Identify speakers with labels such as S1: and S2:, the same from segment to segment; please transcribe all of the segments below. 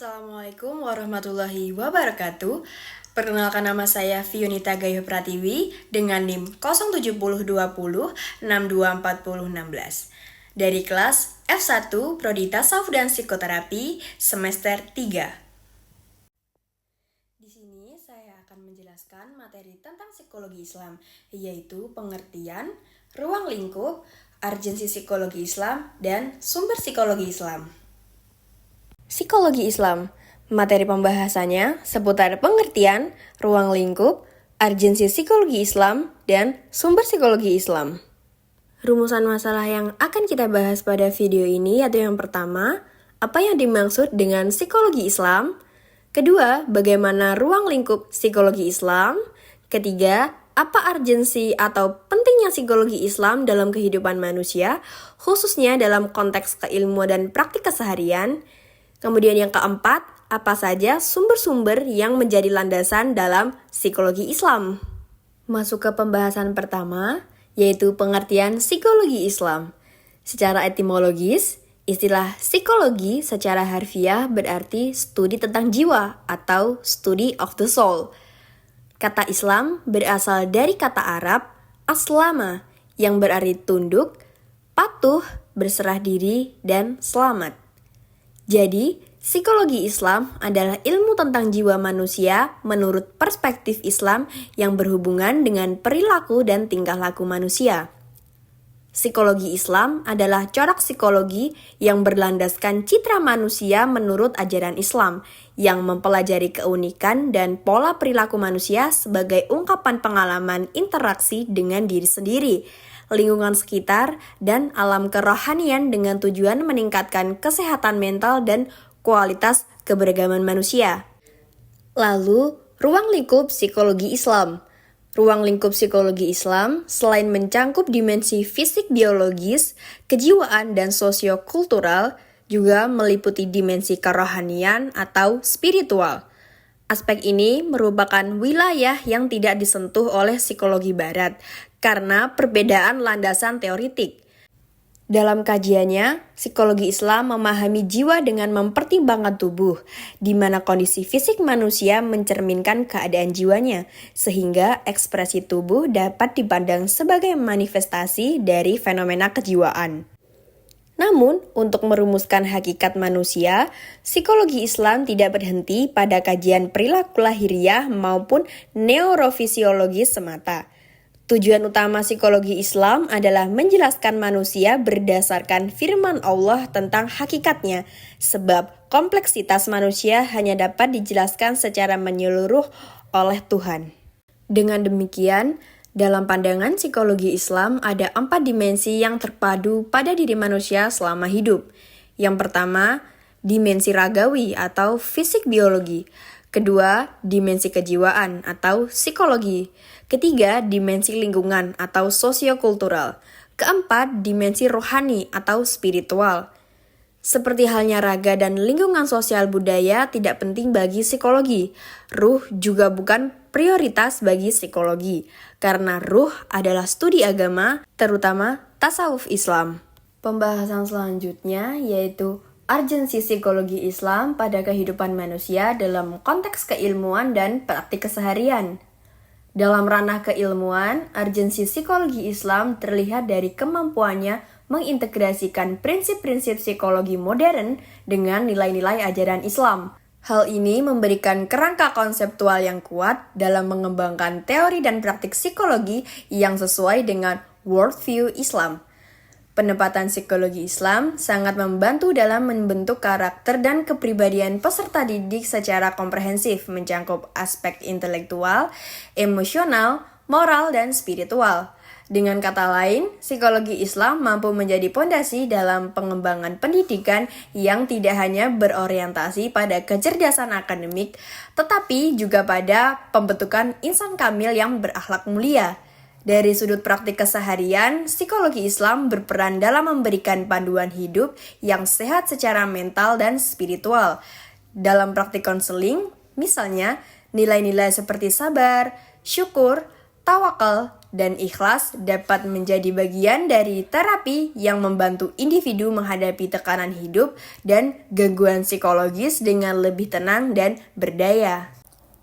S1: Assalamualaikum warahmatullahi wabarakatuh. Perkenalkan, nama saya Fionita Gayo Pratiwi dengan NIM 07020624016 dari kelas F1 Prodi Tasawuf dan Psikoterapi semester 3. Di sini saya akan menjelaskan materi tentang psikologi Islam, yaitu pengertian, ruang lingkup, urgensi psikologi Islam, dan sumber psikologi Islam. Psikologi Islam, materi pembahasannya seputar pengertian, ruang lingkup, urgensi psikologi Islam, dan sumber psikologi Islam. Rumusan masalah yang akan kita bahas pada video ini yaitu yang pertama, apa yang dimaksud dengan psikologi Islam? Kedua, bagaimana ruang lingkup psikologi Islam? Ketiga, apa urgensi atau pentingnya psikologi Islam dalam kehidupan manusia, khususnya dalam konteks keilmuan dan praktik keseharian? Kemudian yang keempat, apa saja sumber-sumber yang menjadi landasan dalam psikologi Islam? Masuk ke pembahasan pertama, yaitu pengertian psikologi Islam. Secara etimologis, istilah psikologi secara harfiah berarti studi tentang jiwa atau study of the soul. Kata Islam berasal dari kata Arab aslama yang berarti tunduk, patuh, berserah diri, dan selamat. Jadi, psikologi Islam adalah ilmu tentang jiwa manusia menurut perspektif Islam yang berhubungan dengan perilaku dan tingkah laku manusia. Psikologi Islam adalah corak psikologi yang berlandaskan citra manusia menurut ajaran Islam, yang mempelajari keunikan dan pola perilaku manusia sebagai ungkapan pengalaman interaksi dengan diri sendiri, lingkungan sekitar, dan alam kerohanian dengan tujuan meningkatkan kesehatan mental dan kualitas keberagaman manusia. Lalu, ruang lingkup psikologi Islam. Ruang lingkup psikologi Islam selain mencangkup dimensi fisik biologis, kejiwaan, dan sosiokultural, juga meliputi dimensi kerohanian atau spiritual. Aspek ini merupakan wilayah yang tidak disentuh oleh psikologi barat karena perbedaan landasan teoritik. Dalam kajiannya, psikologi Islam memahami jiwa dengan mempertimbangkan tubuh, di mana kondisi fisik manusia mencerminkan keadaan jiwanya, sehingga ekspresi tubuh dapat dipandang sebagai manifestasi dari fenomena kejiwaan. Namun, untuk merumuskan hakikat manusia, psikologi Islam tidak berhenti pada kajian perilaku lahiriah maupun neurofisiologis semata. Tujuan utama psikologi Islam adalah menjelaskan manusia berdasarkan firman Allah tentang hakikatnya, sebab kompleksitas manusia hanya dapat dijelaskan secara menyeluruh oleh Tuhan. Dengan demikian, dalam pandangan psikologi Islam ada 4 dimensi yang terpadu pada diri manusia selama hidup. Yang pertama, dimensi ragawi atau fisik biologi. Kedua, dimensi kejiwaan atau psikologi. Ketiga, dimensi lingkungan atau sosiokultural. Keempat, dimensi rohani atau spiritual. Seperti halnya raga dan lingkungan sosial budaya tidak penting bagi psikologi, ruh juga bukan prioritas bagi psikologi, karena ruh adalah studi agama, terutama tasawuf Islam. Pembahasan selanjutnya yaitu urgensi psikologi Islam pada kehidupan manusia dalam konteks keilmuan dan praktik keseharian. Dalam ranah keilmuan, urgensi psikologi Islam terlihat dari kemampuannya mengintegrasikan prinsip-prinsip psikologi modern dengan nilai-nilai ajaran Islam. Hal ini memberikan kerangka konseptual yang kuat dalam mengembangkan teori dan praktik psikologi yang sesuai dengan worldview Islam. Penempatan psikologi Islam sangat membantu dalam membentuk karakter dan kepribadian peserta didik secara komprehensif, mencangkup aspek intelektual, emosional, moral, dan spiritual. Dengan kata lain, psikologi Islam mampu menjadi pondasi dalam pengembangan pendidikan yang tidak hanya berorientasi pada kecerdasan akademik, tetapi juga pada pembentukan insan kamil yang berakhlak mulia. Dari sudut praktik keseharian, psikologi Islam berperan dalam memberikan panduan hidup yang sehat secara mental dan spiritual. Dalam praktik konseling, misalnya, nilai-nilai seperti sabar, syukur, tawakal, dan ikhlas dapat menjadi bagian dari terapi yang membantu individu menghadapi tekanan hidup dan gangguan psikologis dengan lebih tenang dan berdaya.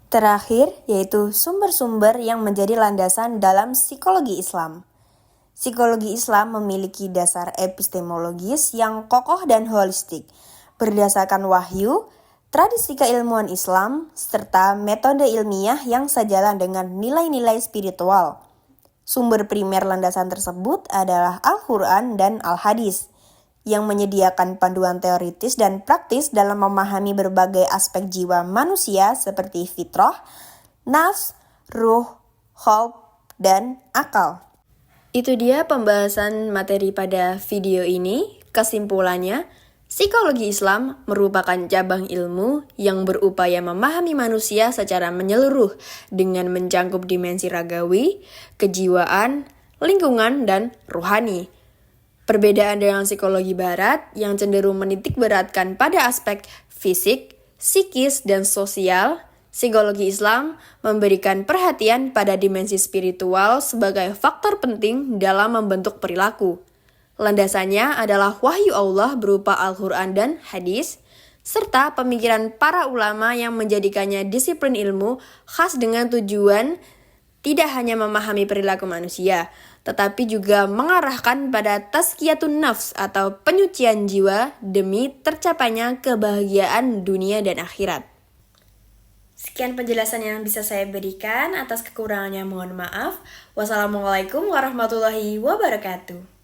S1: Terakhir, yaitu sumber-sumber yang menjadi landasan dalam psikologi Islam. Psikologi Islam memiliki dasar epistemologis yang kokoh dan holistik, berdasarkan wahyu, tradisi keilmuan Islam, serta metode ilmiah yang sejalan dengan nilai-nilai spiritual. Sumber primer landasan tersebut adalah Al-Quran dan Al-Hadis, yang menyediakan panduan teoritis dan praktis dalam memahami berbagai aspek jiwa manusia seperti fitrah, nafs, ruh, khalq, dan akal. Itu dia pembahasan materi pada video ini. Kesimpulannya, psikologi Islam merupakan cabang ilmu yang berupaya memahami manusia secara menyeluruh dengan mencakup dimensi ragawi, kejiwaan, lingkungan, dan rohani. Perbedaan dengan psikologi barat yang cenderung menitikberatkan pada aspek fisik, psikis, dan sosial, psikologi Islam memberikan perhatian pada dimensi spiritual sebagai faktor penting dalam membentuk perilaku. Landasannya adalah wahyu Allah berupa Al-Quran dan Hadis, serta pemikiran para ulama yang menjadikannya disiplin ilmu khas dengan tujuan tidak hanya memahami perilaku manusia, tetapi juga mengarahkan pada tazkiyatun nafs atau penyucian jiwa demi tercapainya kebahagiaan dunia dan akhirat. Sekian penjelasan yang bisa saya berikan, atas kekurangannya mohon maaf. Wassalamualaikum warahmatullahi wabarakatuh.